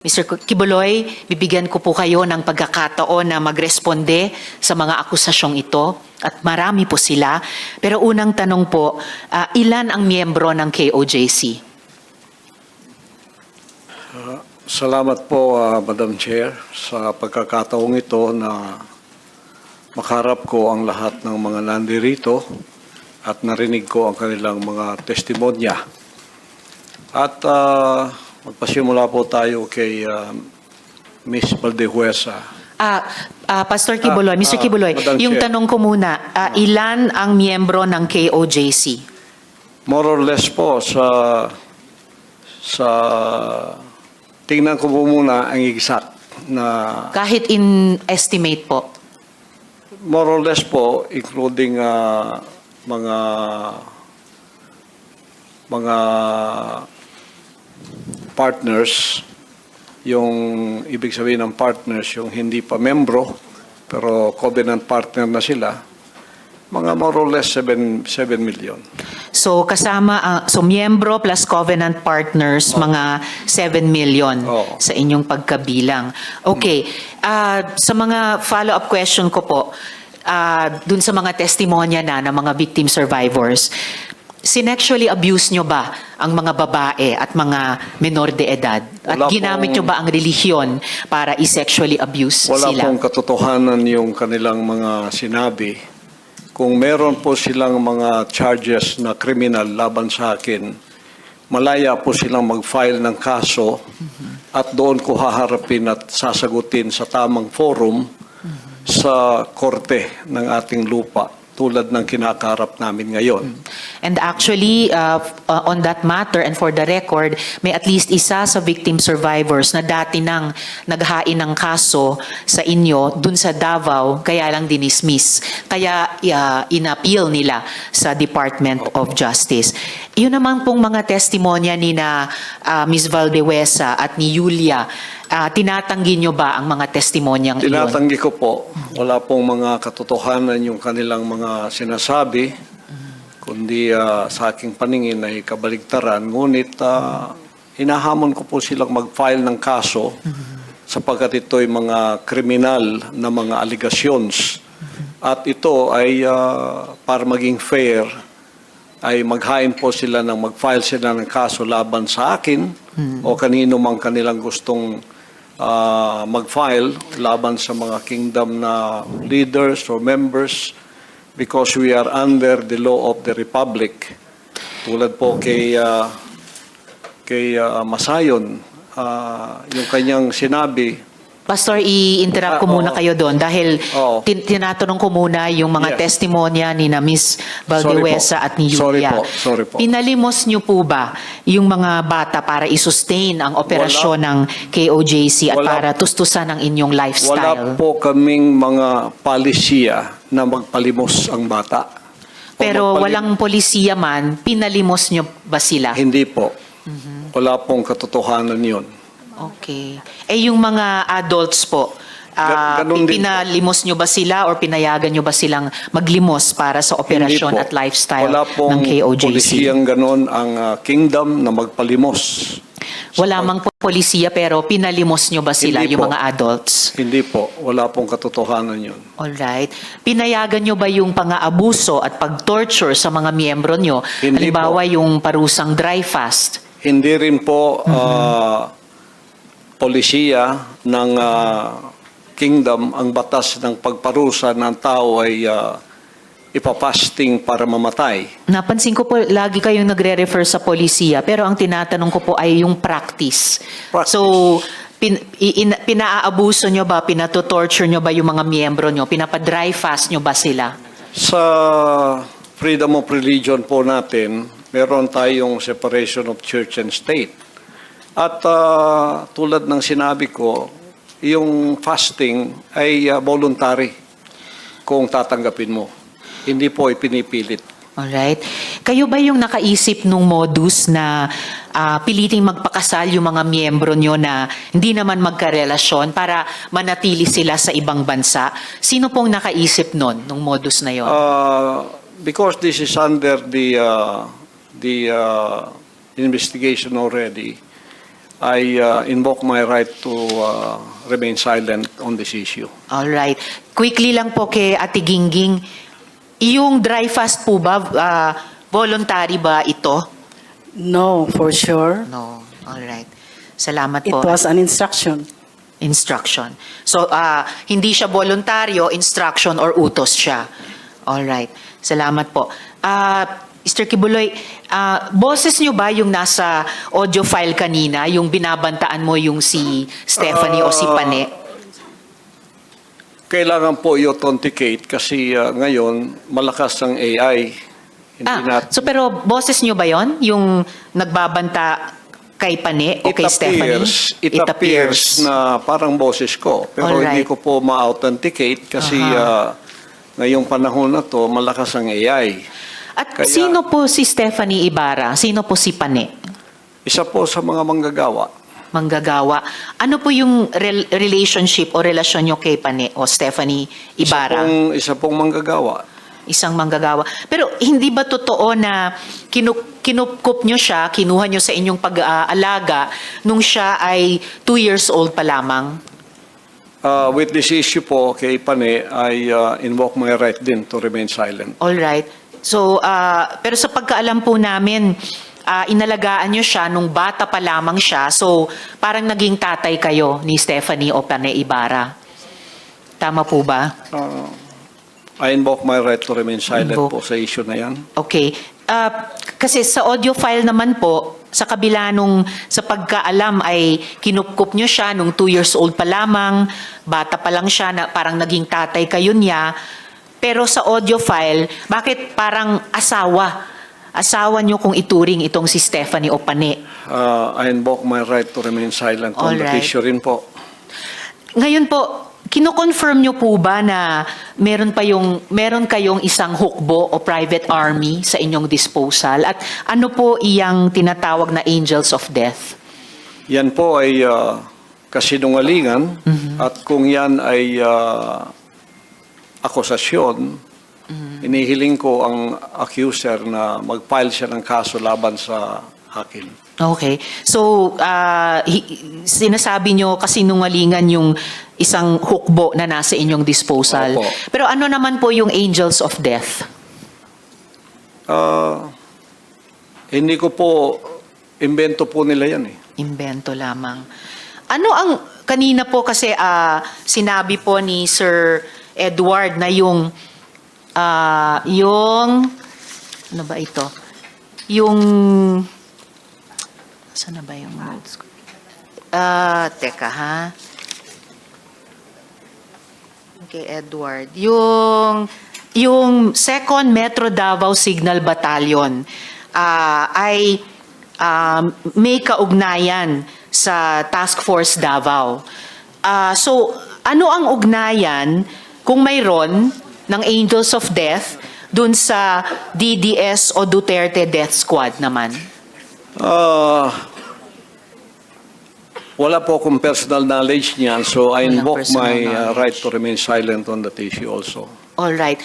Mr. Kibuloy, bibigyan ko po kayo ng pagkakataon na magresponde sa mga akusasyong ito at marami po sila. Pero unang tanong po, ilan ang miyembro ng KOJC? Salamat po, Madam Chair, sa pagkakataong ito na makarap ko ang lahat ng mga nandirito at narinig ko ang kanilang mga testimonya. At magpasimula po tayo kay Ms. Valdehuesa. Pastor Kibuloy, Mr. Kibuloy, yung Chair. tanong ko muna, ilan ang miyembro ng KOJC? More or less po sa tingnan ko po muna ang exact na Kahit in estimate po. more or less po including mga partners, yung ibig sabihin ng partners, yung hindi pa membro, pero covenant partner na sila, mga more or less 7 million. So kasama, so miyembro plus covenant partners, mga 7 million Oo. sa inyong pagkabilang. Okay, sa mga follow-up question ko po, dun sa mga testimonya na ng mga victim survivors, sinexually abuse nyo ba ang mga babae at mga menor de edad? At Wala ginamit nyo ba ang relihiyon para i-sexually abuse Wala sila? pong katotohanan yung kanilang mga sinabi. Kung meron po silang mga charges na criminal laban sa akin, malaya po silang mag-file ng kaso at doon ko haharapin at sasagutin sa tamang forum sa korte ng ating lupa tulad ng kinakaharap namin ngayon. And actually, on that matter and for the record, may at least isa sa victim survivors na dati nang naghain ng kaso sa inyo dun sa Davao, kaya lang dinismiss. Kaya inappeal nila sa Department of Justice. Yun naman pong mga testimonya ni na Ms. Valdehuesa at ni Julia, tinatanggi nyo ba ang mga testimonyang iyon? Tinatanggi ko po, wala pong mga katotohanan yung kanilang mga sinasabi, kundi sa aking paningin ay kabaligtaran. Ngunit hinahamon ko po silang mag-file ng kaso sapagkat ito'y mga kriminal na mga allegations. At ito ay para maging fair, ay maghain po sila ng mag-file sila ng kaso laban sa akin o kanino mang kanilang gustong mag-file laban sa mga kingdom na leaders or members because we are under the law of the Republic. Tulad po kay Masayon, yung kanyang sinabi. Pastor, i-interrupt ko muna kayo doon dahil tinatanong ko muna yung mga testimonya ni na Ms. Valdehuesa at ni Julia. Sorry po. Pinalimos niyo po ba yung mga bata para i-sustain ang operasyon ng KOJC at para tustusan ang inyong lifestyle? Wala po kaming mga palisiya na magpalimos ang bata. Pero walang polisiya man, pinalimos niyo ba sila? Hindi po. Wala pong katotohanan yun. Okay. Yung mga adults po, Ganun din pinalimos nyo ba sila or pinayagan nyo ba silang maglimos para sa operasyon Hindi po. at lifestyle Wala pong ng KOJC? polisiyang ganon ang kingdom na magpalimos. Wala mang polisiya pero pinalimos nyo ba sila, Hindi yung po. mga adults? Hindi po. Wala pong katotohanan yun. Alright. Pinayagan nyo ba yung pang-aabuso at pag-torture sa mga miyembro nyo? Hindi Halimbawa yung parusang dry fast? Hindi rin po polisiya ng kingdom ang batas ng pagparusa ng tao ay ipapasting para mamatay. Napansin ko po, lagi kayong nagre-refer sa polisiya, pero ang tinatanong ko po ay yung practice. So, pinaabuso nyo ba, pinatotorture nyo ba yung mga miyembro nyo? Pinapa-dry fast nyo ba sila? Sa freedom of religion po natin, meron tayong separation of church and state. At tulad ng sinabi ko, yung fasting ay voluntary kung tatanggapin mo. Hindi po ipinipilit. Alright. Kayo ba yung nakaisip nung modus na piliting magpakasal yung mga miyembro nyo na hindi naman magkarelasyon para manatili sila sa ibang bansa? Sino pong nakaisip nun, nung modus na yon? Because this is under the investigation already, I invoke my right to remain silent on this issue. All right. Quickly lang po kay Ate Gingging, yung dry fast po ba, voluntary ba ito? No, for sure. No. All right. Salamat It po. was an instruction. Instruction. So, hindi siya voluntaryo, instruction or utos siya. All right. Salamat po. Mr. Kibuloy, boses nyo ba yung nasa audio file kanina, yung binabantaan mo yung si Stephanie o si Pane? Kailangan po i-authenticate kasi ngayon malakas ang AI. So pero boses nyo ba yon yung nagbabanta kay Pane o kay Stephanie? It appears na parang boses ko. Pero Alright. hindi ko po ma-authenticate kasi ngayong panahon na to malakas ang AI. At Kaya- sino po si Stephanie Ibarra? Sino po si Pane? Isa po sa mga manggagawa. Manggagawa. Ano po yung relationship o relasyon nyo kay Pane o Stephanie Ibarra? Isa pong manggagawa. Isang manggagawa. Pero hindi ba totoo na kinupkup nyo siya, kinuha nyo sa inyong pag-aalaga nung siya ay 2 years old pa lamang? With this issue po kay Pane, I invoke my right din to remain silent. All right. So, pero sa pagkaalam po namin, inalagaan nyo siya nung bata pa lamang siya. So, parang naging tatay kayo ni Stephanie o Pane Ibarra. Tama po ba? I invoke my right to remain silent Invoke. po sa issue na yan. Okay. Kasi sa audio file naman po, sa kabila nung sa pagkaalam ay kinupkup nyo siya nung 2 years old pa lamang, bata pa lang siya, na parang naging tatay kayo niya. Pero sa audio file, bakit parang asawa? Asawa nyo kung ituring itong si Stephanie o Pane. I invoke my right to remain silent on that Alright. issue rin po. Ngayon po, kino-confirm nyo po ba na meron kayong isang hukbo o private army sa inyong disposal? At ano po iyang tinatawag na angels of death? Yan po ay kasinungalingan at kung yan ay akusasyon, inihiling ko ang accuser na mag-file siya ng kaso laban sa akin. Okay. So, sinasabi nyo kasinungalingan yung isang hukbo na nasa inyong disposal. Opo. Pero ano naman po yung angels of death? Hindi ko po, imbento po nila yan eh. Invento lamang. Ano ang, kanina po kasi sinabi po ni Sir Edward na yung, ano ba ito? Yung, saan na ba yung notes ko? Teka ha. Okay, Edward. Yung 2nd Metro Davao Signal Battalion ay may kaugnayan sa Task Force Davao. So, ano ang ugnayan kung mayroon ng Angels of Death dun sa DDS o Duterte Death Squad naman? Wala po akong personal knowledge niyan, so I Walang invoke personal my knowledge. right to remain silent on that issue also. All right.